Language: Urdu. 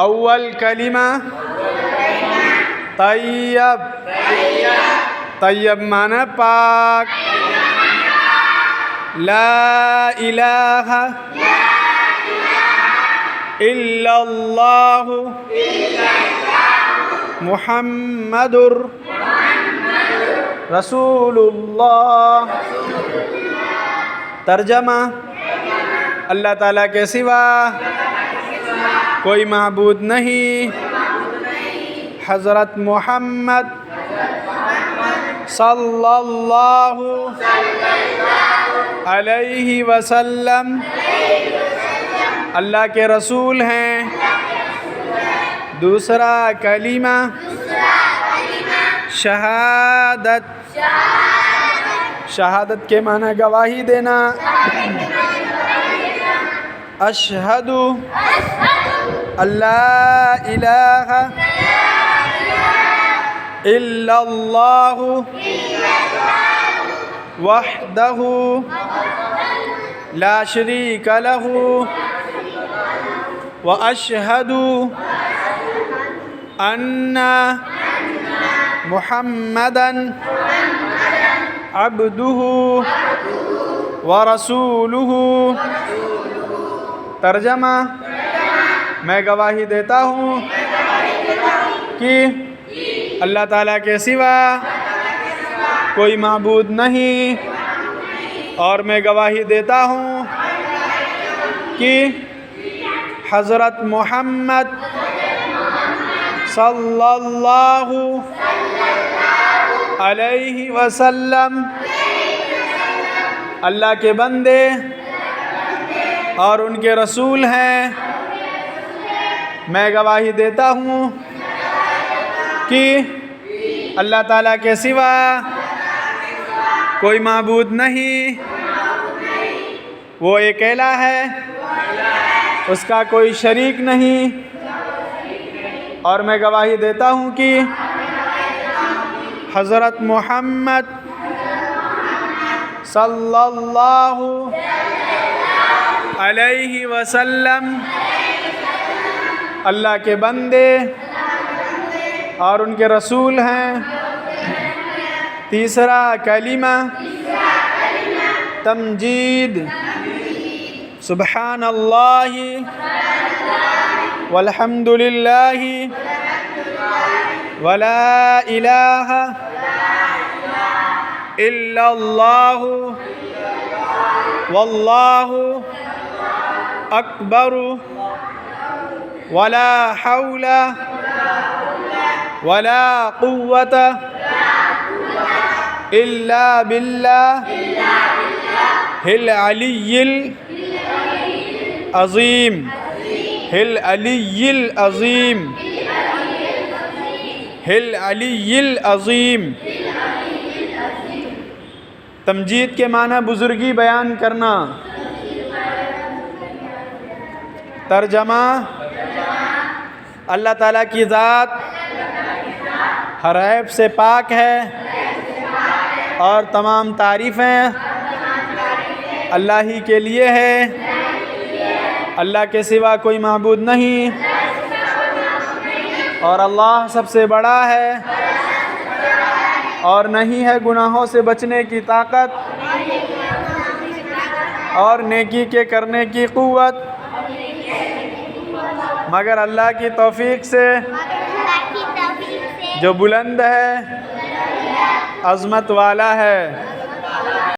اول کلمہ طیب، طیب معنی پاک. لا الہ الا اللہ محمد رسول اللہ. ترجمہ: اللہ تعالیٰ کے سوا کوئی معبود نہیں. حضرت محمد صلی اللہ علیہ وسلم اللہ کے رسول ہیں. دوسرا کلمہ شہادت، شہادت کے معنی گواہی دینا. اشہد اللہ الہ الا اللہ وحدہ لا شریک لہ واشہد ان محمدا عبدہ ورسولہ. ترجمہ: میں گواہی دیتا ہوں کہ اللہ تعالیٰ کے سوا کوئی معبود نہیں، اور میں گواہی دیتا ہوں کہ حضرت محمد صلی اللہ علیہ وسلم اللہ کے بندے اور ان کے رسول ہیں. میں گواہی دیتا ہوں کہ اللہ تعالیٰ کے سوا کوئی معبود نہیں، وہ ایک الہ ہے، اس کا کوئی شریک نہیں. اور میں گواہی دیتا ہوں کہ حضرت محمد صلی اللہ علیہ وسلم اللہ کے بندے اور ان کے رسول ہیں. تیسرا کلمہ تمجید. سبحان اللہ والحمد للہ ولا الہ الا اللہ واللہ اکبر ولا حول ولا قوة الا باللہ العلی العظیم. العلی العظیم، العلی العظیم. تمجید کے معنی بزرگی بیان کرنا. ترجمہ: اللہ تعالیٰ کی ذات ہر عیب سے پاک ہے اور تمام تعریفیں اللہ ہی کے لیے ہے. اللہ کے سوا کوئی معبود نہیں، اور اللہ سب سے بڑا ہے، اور نہیں ہے گناہوں سے بچنے کی طاقت اور نیکی کے کرنے کی قوت مگر اللہ کی توفیق سے جو بلند ہے، عظمت والا ہے.